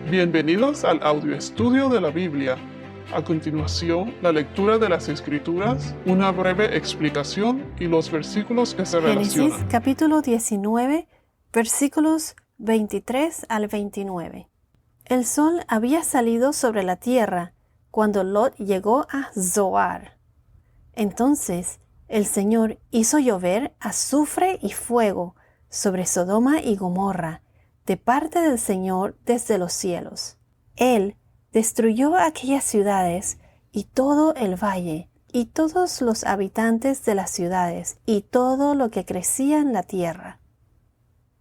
Bienvenidos al audio estudio de la Biblia. A continuación, la lectura de las Escrituras, una breve explicación y los versículos que se Génesis relacionan. capítulo 19, versículos 23 al 29. El sol había salido sobre la tierra cuando Lot llegó a Zoar. Entonces el Señor hizo llover azufre y fuego sobre Sodoma y Gomorra, de parte del Señor desde los cielos. Él destruyó aquellas ciudades y todo el valle, y todos los habitantes de las ciudades, y todo lo que crecía en la tierra.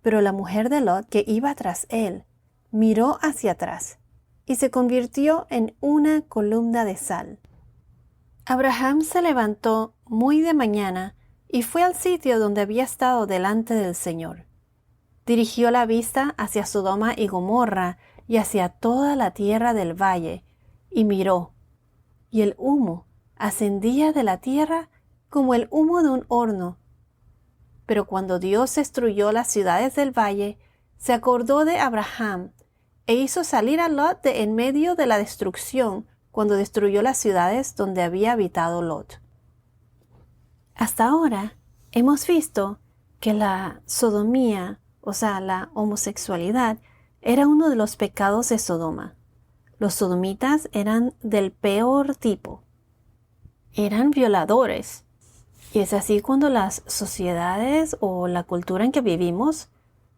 Pero la mujer de Lot, que iba tras él, miró hacia atrás, y se convirtió en una columna de sal. Abraham se levantó muy de mañana, y fue al sitio donde había estado delante del Señor. Dirigió la vista hacia Sodoma y Gomorra y hacia toda la tierra del valle, y miró, y el humo ascendía de la tierra como el humo de un horno. Pero cuando Dios destruyó las ciudades del valle, se acordó de Abraham, e hizo salir a Lot de en medio de la destrucción cuando destruyó las ciudades donde había habitado Lot. Hasta ahora hemos visto que la sodomía, o sea, la homosexualidad, era uno de los pecados de Sodoma. Los sodomitas eran del peor tipo. Eran violadores. Y es así cuando las sociedades o la cultura en que vivimos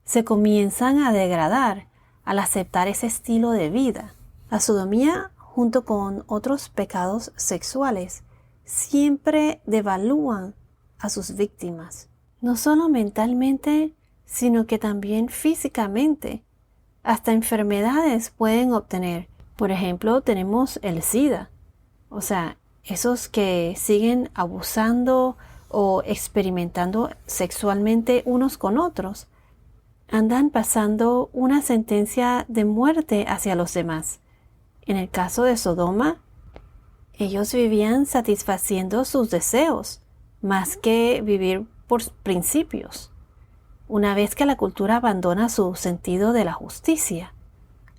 se comienzan a degradar al aceptar ese estilo de vida. La sodomía, junto con otros pecados sexuales, siempre devalúan a sus víctimas. No solo mentalmente, sino que también físicamente. Hasta enfermedades pueden obtener. Por ejemplo, tenemos el SIDA. O sea, esos que siguen abusando o experimentando sexualmente unos con otros, andan pasando una sentencia de muerte hacia los demás. En el caso de Sodoma, ellos vivían satisfaciendo sus deseos, más que vivir por principios. Una vez que la cultura abandona su sentido de la justicia,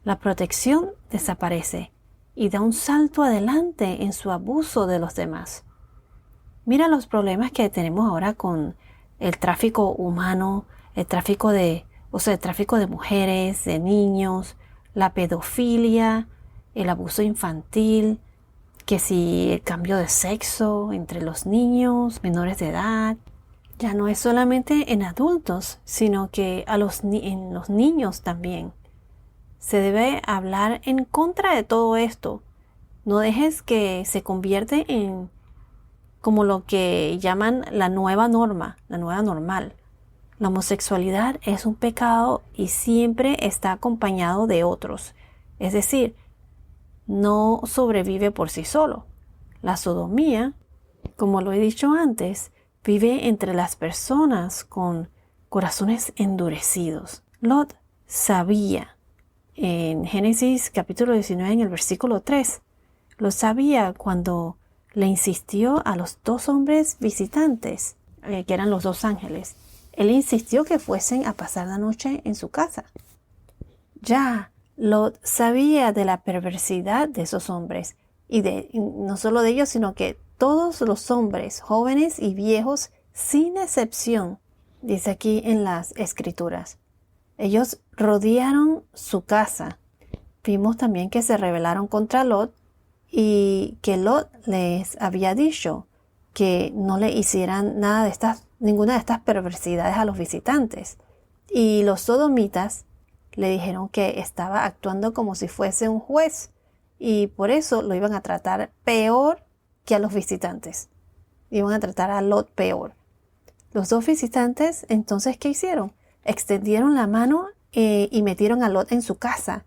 la protección desaparece y da un salto adelante en su abuso de los demás. Mira los problemas que tenemos ahora con el tráfico humano, el tráfico de mujeres, de niños, la pedofilia, el abuso infantil, que si el cambio de sexo entre los niños menores de edad. Ya no es solamente en adultos, sino que en los niños también. Se debe hablar en contra de todo esto. No dejes que se convierta en como lo que llaman la nueva norma, la nueva normal. La homosexualidad es un pecado y siempre está acompañado de otros. Es decir, no sobrevive por sí solo. La sodomía, como lo he dicho antes, vive entre las personas con corazones endurecidos. Lot sabía, en Génesis capítulo 19, en el versículo 3, lo sabía cuando le insistió a los dos hombres visitantes, que eran los dos ángeles. Él insistió que fuesen a pasar la noche en su casa. Ya Lot sabía de la perversidad de esos hombres, y no solo de ellos, sino que todos los hombres, jóvenes y viejos, sin excepción, dice aquí en las Escrituras. Ellos rodearon su casa. Vimos también que se rebelaron contra Lot y que Lot les había dicho que no le hicieran ninguna de estas perversidades a los visitantes. Y los sodomitas le dijeron que estaba actuando como si fuese un juez y por eso lo iban a tratar peor que a los visitantes. Iban a tratar a Lot peor. Los dos visitantes, entonces, ¿qué hicieron? Extendieron la mano y metieron a Lot en su casa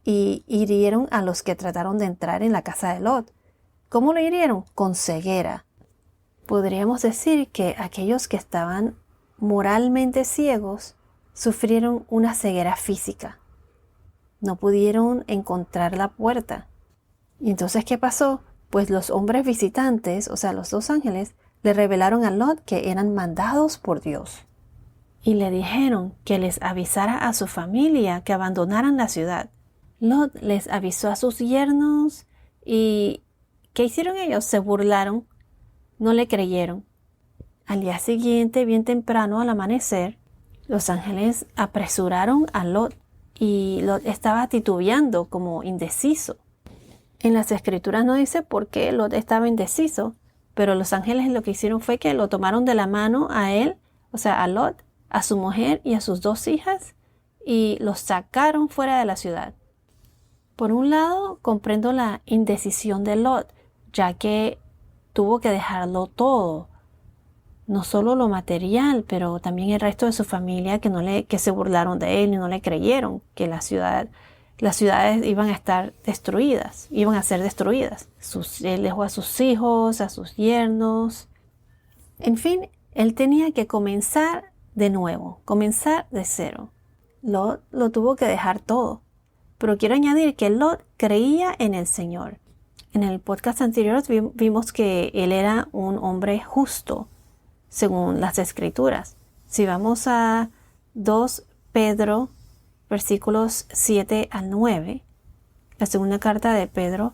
y hirieron a los que trataron de entrar en la casa de Lot. ¿Cómo lo hirieron? Con ceguera. Podríamos decir que aquellos que estaban moralmente ciegos sufrieron una ceguera física. No pudieron encontrar la puerta. ¿Y entonces qué pasó? Pues los hombres visitantes, o sea, los dos ángeles, le revelaron a Lot que eran mandados por Dios. Y le dijeron que les avisara a su familia que abandonaran la ciudad. Lot les avisó a sus yernos y ¿qué hicieron ellos? Se burlaron, no le creyeron. Al día siguiente, bien temprano al amanecer, los ángeles apresuraron a Lot y Lot estaba titubeando como indeciso. En las escrituras no dice por qué Lot estaba indeciso, pero los ángeles lo que hicieron fue que lo tomaron de la mano a él, o sea, a Lot, a su mujer y a sus 2 hijas, y los sacaron fuera de la ciudad. Por un lado, comprendo la indecisión de Lot, ya que tuvo que dejarlo todo, no solo lo material, pero también el resto de su familia que se burlaron de él y no le creyeron que las ciudades iban a estar destruidas, iban a ser destruidas. Él dejó a sus hijos, a sus yernos. En fin, él tenía que comenzar de nuevo, comenzar de cero. Lot lo tuvo que dejar todo. Pero quiero añadir que Lot creía en el Señor. En el podcast anterior vimos que él era un hombre justo, según las Escrituras. Si vamos a 2 Pedro, versículos 7 al 9, la segunda carta de Pedro,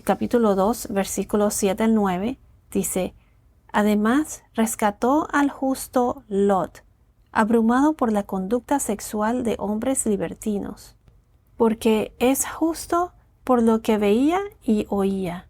capítulo 2, versículos 7 al 9, dice: además rescató al justo Lot, abrumado por la conducta sexual de hombres libertinos, porque es justo por lo que veía y oía,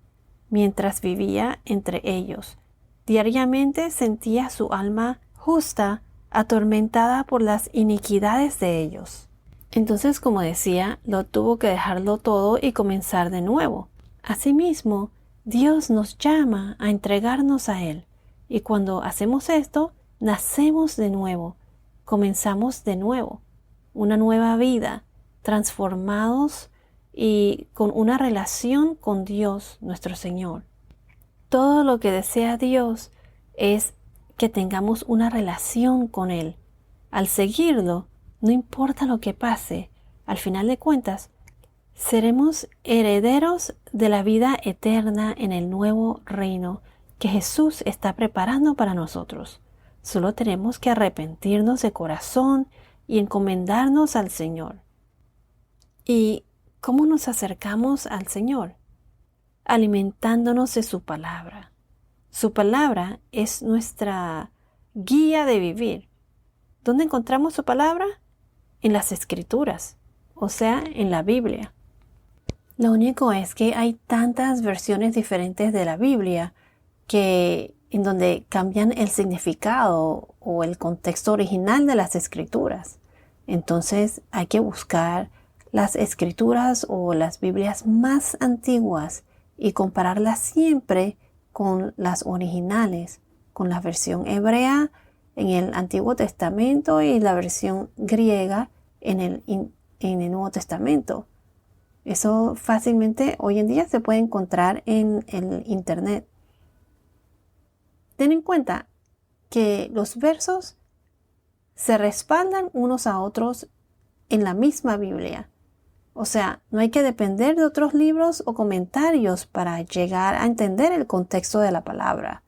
mientras vivía entre ellos. Diariamente sentía su alma justa atormentada por las iniquidades de ellos. Entonces, como decía, Lot tuvo que dejarlo todo y comenzar de nuevo. Asimismo, Dios nos llama a entregarnos a Él, y cuando hacemos esto, nacemos de nuevo, comenzamos de nuevo, una nueva vida, transformados y con una relación con Dios, nuestro Señor. Todo lo que desea Dios es que tengamos una relación con Él. Al seguirlo, no importa lo que pase, al final de cuentas, seremos herederos de la vida eterna en el nuevo reino que Jesús está preparando para nosotros. Solo tenemos que arrepentirnos de corazón y encomendarnos al Señor. ¿Y cómo nos acercamos al Señor? Alimentándonos de su palabra. Su palabra es nuestra guía de vivir. ¿Dónde encontramos su palabra? En las Escrituras, o sea, en la Biblia. Lo único es que hay tantas versiones diferentes de la Biblia en donde cambian el significado o el contexto original de las Escrituras. Entonces hay que buscar las Escrituras o las Biblias más antiguas y compararlas siempre con las originales, con la versión hebrea en el Antiguo Testamento y la versión griega en el Nuevo Testamento. Eso fácilmente hoy en día se puede encontrar en el Internet. Ten en cuenta que los versos se respaldan unos a otros en la misma Biblia. O sea, no hay que depender de otros libros o comentarios para llegar a entender el contexto de la palabra.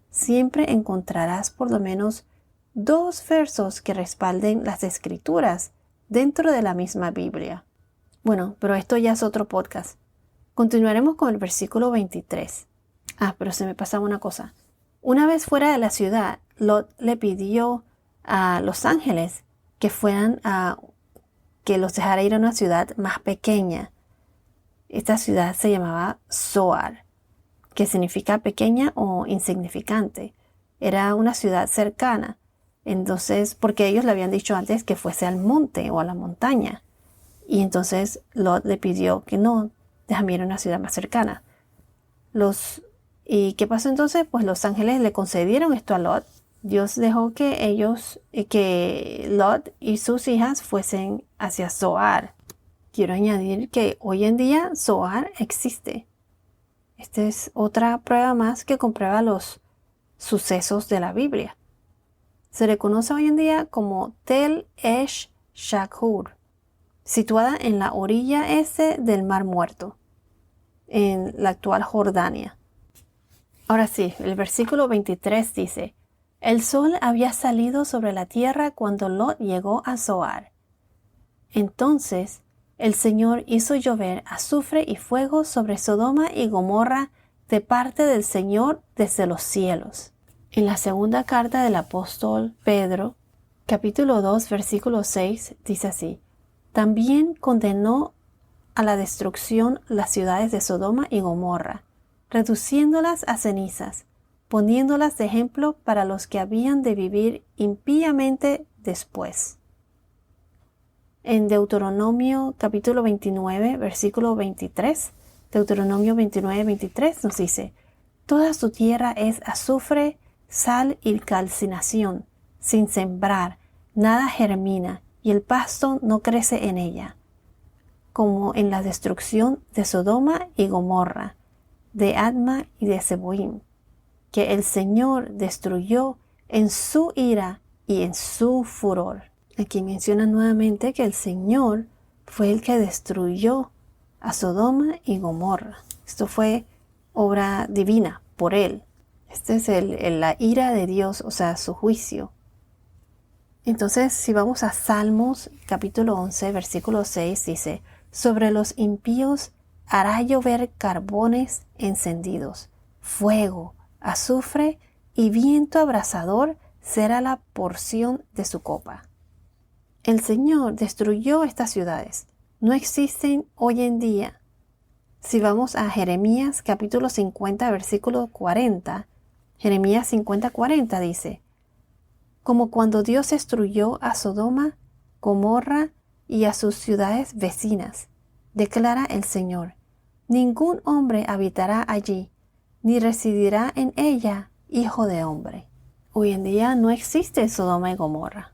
Siempre encontrarás por lo menos 2 versos que respalden las Escrituras dentro de la misma Biblia. Bueno, pero esto ya es otro podcast. Continuaremos con el versículo 23. Pero se me pasaba una cosa. Una vez fuera de la ciudad, Lot le pidió a los ángeles que los dejara ir a una ciudad más pequeña. Esta ciudad se llamaba Zoar, que significa pequeña o insignificante. Era una ciudad cercana. Entonces, porque ellos le habían dicho antes que fuese al monte o a la montaña. Y entonces Lot le pidió que no, déjame ir a una ciudad más cercana. ¿Y qué pasó entonces? Pues los ángeles le concedieron esto a Lot. Dios dejó que Lot y sus hijas fuesen hacia Zoar. Quiero añadir que hoy en día Zoar existe. Esta es otra prueba más que comprueba los sucesos de la Biblia. Se le conoce hoy en día como Tel Esh Shakhur, situada en la orilla este del Mar Muerto, en la actual Jordania. Ahora sí, el versículo 23 dice: el sol había salido sobre la tierra cuando Lot llegó a Zoar. Entonces el Señor hizo llover azufre y fuego sobre Sodoma y Gomorra de parte del Señor desde los cielos. En la segunda carta del apóstol Pedro, capítulo 2, versículo 6, dice así: también condenó a la destrucción las ciudades de Sodoma y Gomorra, reduciéndolas a cenizas, poniéndolas de ejemplo para los que habían de vivir impíamente después. En Deuteronomio capítulo 29, versículo 23, Deuteronomio 29, 23 nos dice: toda su tierra es azufre, sal y calcinación, sin sembrar, nada germina, y el pasto no crece en ella, como en la destrucción de Sodoma y Gomorra, de Adma y de Zeboim, que el Señor destruyó en su ira y en su furor. Aquí menciona nuevamente que el Señor fue el que destruyó a Sodoma y Gomorra. Esto fue obra divina por Él. Este es la ira de Dios, o sea, su juicio. Entonces, si vamos a Salmos, capítulo 11, versículo 6, dice: sobre los impíos hará llover carbones encendidos, fuego, azufre y viento abrasador será la porción de su copa. El Señor destruyó estas ciudades. No existen hoy en día. Si vamos a Jeremías capítulo 50, versículo 40, Jeremías 50, 40 dice: como cuando Dios destruyó a Sodoma, Gomorra y a sus ciudades vecinas, declara el Señor, ningún hombre habitará allí, ni residirá en ella hijo de hombre. Hoy en día no existe Sodoma y Gomorra.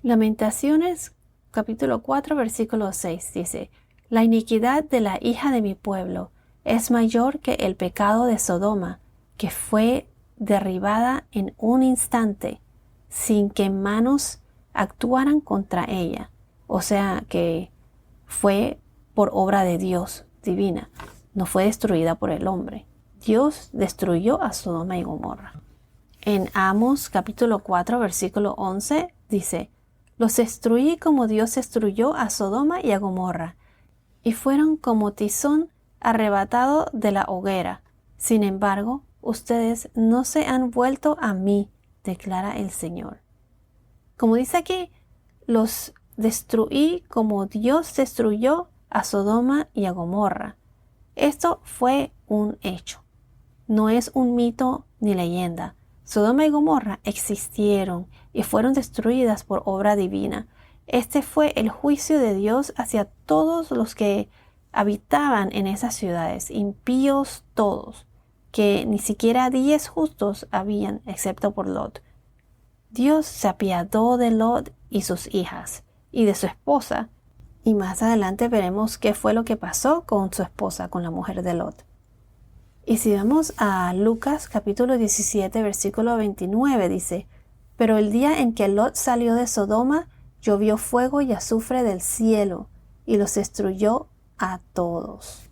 Lamentaciones capítulo 4 versículo 6 dice: la iniquidad de la hija de mi pueblo es mayor que el pecado de Sodoma, que fue derribada en un instante, sin que manos actuaran contra ella. O sea que fue por obra de Dios divina, no fue destruida por el hombre. Dios destruyó a Sodoma y Gomorra. En Amos capítulo 4 versículo 11 dice: los destruí como Dios destruyó a Sodoma y a Gomorra, y fueron como tizón arrebatado de la hoguera. Sin embargo, ustedes no se han vuelto a mí, declara el Señor. Como dice aquí, los destruí como Dios destruyó a Sodoma y a Gomorra. Esto fue un hecho. No es un mito ni leyenda. Sodoma y Gomorra existieron y fueron destruidas por obra divina. Este fue el juicio de Dios hacia todos los que habitaban en esas ciudades, impíos todos, que ni siquiera 10 justos habían, excepto por Lot. Dios se apiadó de Lot y sus hijas, y de su esposa, y más adelante veremos qué fue lo que pasó con su esposa, con la mujer de Lot. Y si vamos a Lucas capítulo 17 versículo 29 dice: pero el día en que Lot salió de Sodoma, llovió fuego y azufre del cielo, y los destruyó a todos.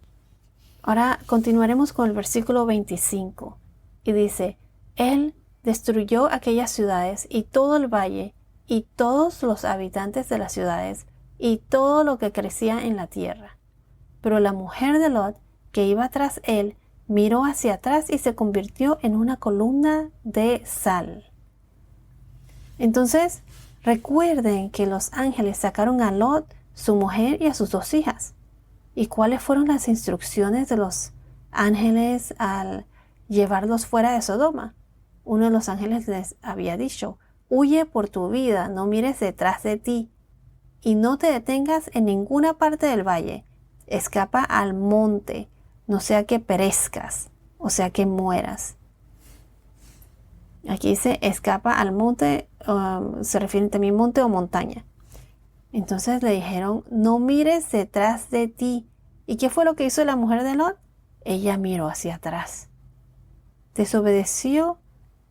Ahora continuaremos con el versículo 25, y dice: Él destruyó aquellas ciudades y todo el valle, y todos los habitantes de las ciudades, y todo lo que crecía en la tierra. Pero la mujer de Lot, que iba tras él, miró hacia atrás y se convirtió en una columna de sal. Entonces, recuerden que los ángeles sacaron a Lot, su mujer y a sus 2 hijas. ¿Y cuáles fueron las instrucciones de los ángeles al llevarlos fuera de Sodoma? Uno de los ángeles les había dicho: huye por tu vida, no mires detrás de ti, y no te detengas en ninguna parte del valle. Escapa al monte, no sea que perezcas, o sea que mueras. Aquí dice escapa al monte, se refiere también monte o montaña. Entonces le dijeron: no mires detrás de ti. ¿Y qué fue lo que hizo la mujer de Lot? Ella miró hacia atrás. Desobedeció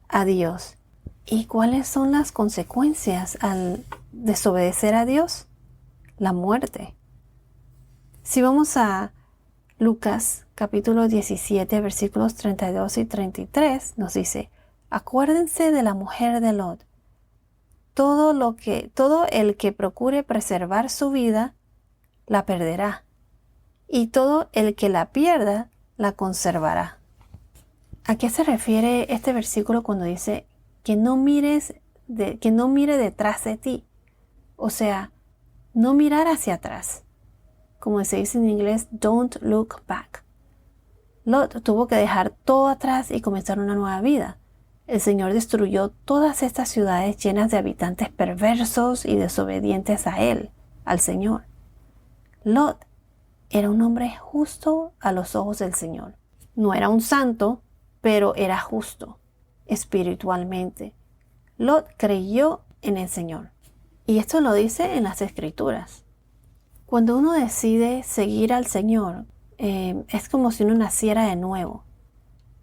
a Dios. ¿Y cuáles son las consecuencias al desobedecer a Dios? La muerte. Si vamos a Lucas capítulo 17 versículos 32 y 33 nos dice: acuérdense de la mujer de Lot. Todo el que procure preservar su vida, la perderá, y todo el que la pierda, la conservará. ¿A qué se refiere este versículo cuando dice que no mire detrás de ti? O sea, no mirar hacia atrás. Como se dice en inglés, don't look back. Lot tuvo que dejar todo atrás y comenzar una nueva vida. El Señor destruyó todas estas ciudades llenas de habitantes perversos y desobedientes a Él, al Señor. Lot era un hombre justo a los ojos del Señor. No era un santo, pero era justo espiritualmente. Lot creyó en el Señor. Y esto lo dice en las Escrituras. Cuando uno decide seguir al Señor, es como si uno naciera de nuevo.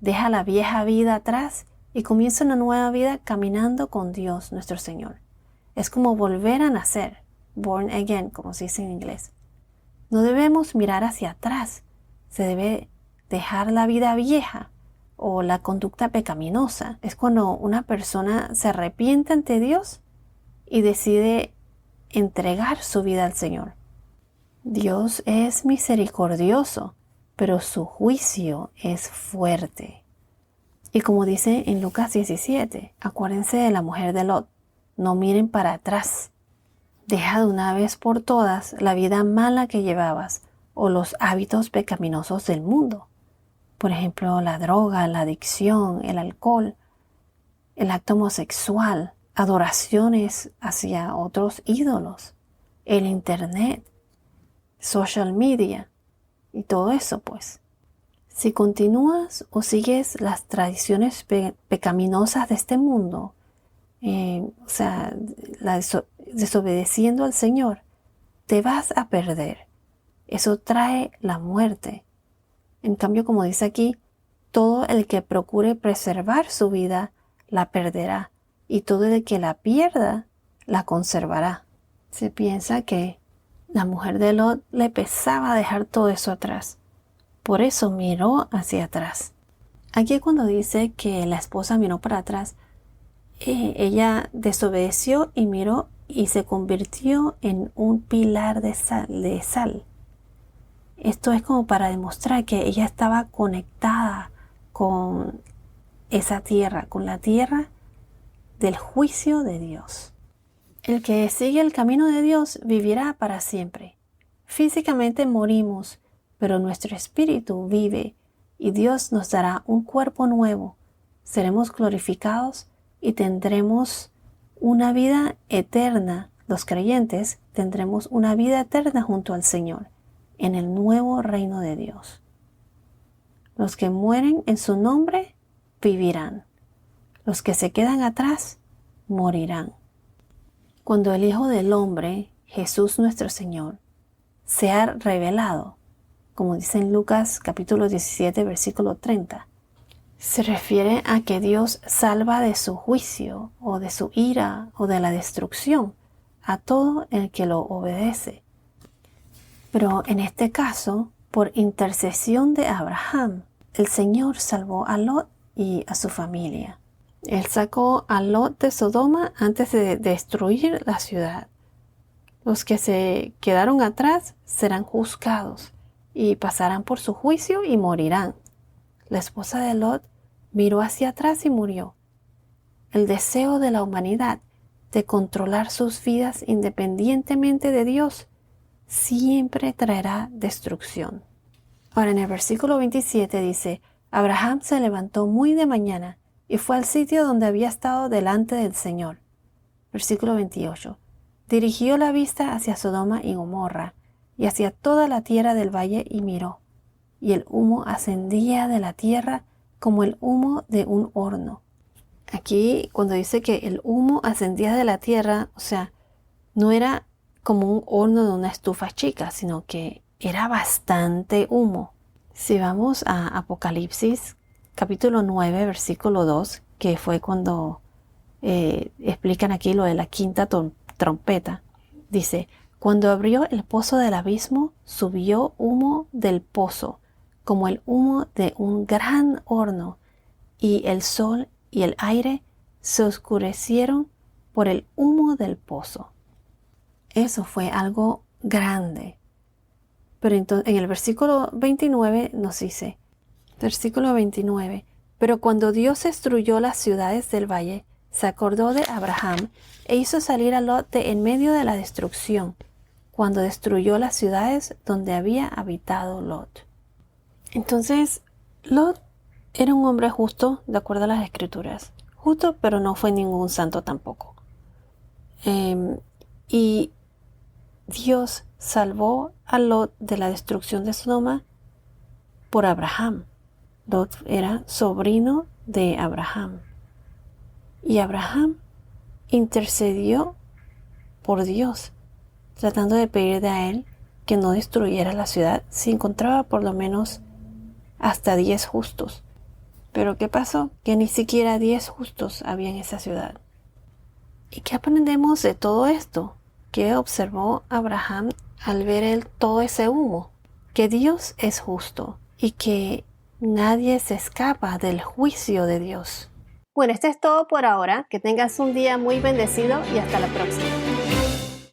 Deja la vieja vida atrás y comienza una nueva vida caminando con Dios, nuestro Señor. Es como volver a nacer, born again, como se dice en inglés. No debemos mirar hacia atrás. Se debe dejar la vida vieja o la conducta pecaminosa. Es cuando una persona se arrepiente ante Dios y decide entregar su vida al Señor. Dios es misericordioso, pero su juicio es fuerte. Y como dice en Lucas 17, acuérdense de la mujer de Lot, no miren para atrás. Deja de una vez por todas la vida mala que llevabas o los hábitos pecaminosos del mundo. Por ejemplo, la droga, la adicción, el alcohol, el acto homosexual, adoraciones hacia otros ídolos, el internet, social media y todo eso pues. Si continúas o sigues las tradiciones pecaminosas de este mundo, desobedeciendo al Señor, te vas a perder. Eso trae la muerte. En cambio, como dice aquí, todo el que procure preservar su vida, la perderá. Y todo el que la pierda, la conservará. Se piensa que la mujer de Lot le pesaba dejar todo eso atrás. Por eso miró hacia atrás. Aquí cuando dice que la esposa miró para atrás, ella desobedeció y miró y se convirtió en un pilar de sal. Esto es como para demostrar que ella estaba conectada con esa tierra, con la tierra del juicio de Dios. El que sigue el camino de Dios vivirá para siempre. Físicamente morimos, pero nuestro espíritu vive y Dios nos dará un cuerpo nuevo. Seremos glorificados y tendremos una vida eterna. Los creyentes tendremos una vida eterna junto al Señor, en el nuevo reino de Dios. Los que mueren en su nombre vivirán. Los que se quedan atrás morirán. Cuando el Hijo del Hombre, Jesús nuestro Señor, se ha revelado, como dice en Lucas capítulo 17, versículo 30, se refiere a que Dios salva de su juicio o de su ira o de la destrucción a todo el que lo obedece. Pero en este caso, por intercesión de Abraham, el Señor salvó a Lot y a su familia. Él sacó a Lot de Sodoma antes de destruir la ciudad. Los que se quedaron atrás serán juzgados y pasarán por su juicio y morirán. La esposa de Lot miró hacia atrás y murió. El deseo de la humanidad de controlar sus vidas independientemente de Dios siempre traerá destrucción. Ahora en el versículo 27 dice, Abraham se levantó muy de mañana y fue al sitio donde había estado delante del Señor. Versículo 28. Dirigió la vista hacia Sodoma y Gomorra y hacia toda la tierra del valle y miró. Y el humo ascendía de la tierra como el humo de un horno. Aquí cuando dice que el humo ascendía de la tierra, o sea, no era como un horno de una estufa chica, sino que era bastante humo. Si vamos a Apocalipsis capítulo 9, versículo 2, que fue cuando explican aquí lo de la quinta trompeta, dice, cuando abrió el pozo del abismo, subió humo del pozo, como el humo de un gran horno, y el sol y el aire se oscurecieron por el humo del pozo. Eso fue algo grande. Pero entonces, en el versículo 29 nos dice, versículo 29, pero cuando Dios destruyó las ciudades del valle, se acordó de Abraham e hizo salir a Lot de en medio de la destrucción, cuando destruyó las ciudades donde había habitado Lot. Entonces, Lot era un hombre justo, de acuerdo a las Escrituras. Justo, pero no fue ningún santo tampoco. Y Dios salvó a Lot de la destrucción de Sodoma por Abraham. Lot era sobrino de Abraham. Y Abraham intercedió por Dios, tratando de pedirle a él que no destruyera la ciudad si encontraba por lo menos hasta 10 justos. Pero ¿qué pasó? Que ni siquiera 10 justos había en esa ciudad. ¿Y qué aprendemos de todo esto? ¿Qué observó Abraham al ver todo ese humo? Que Dios es justo y que nadie se escapa del juicio de Dios. Bueno, esto es todo por ahora. Que tengas un día muy bendecido y hasta la próxima.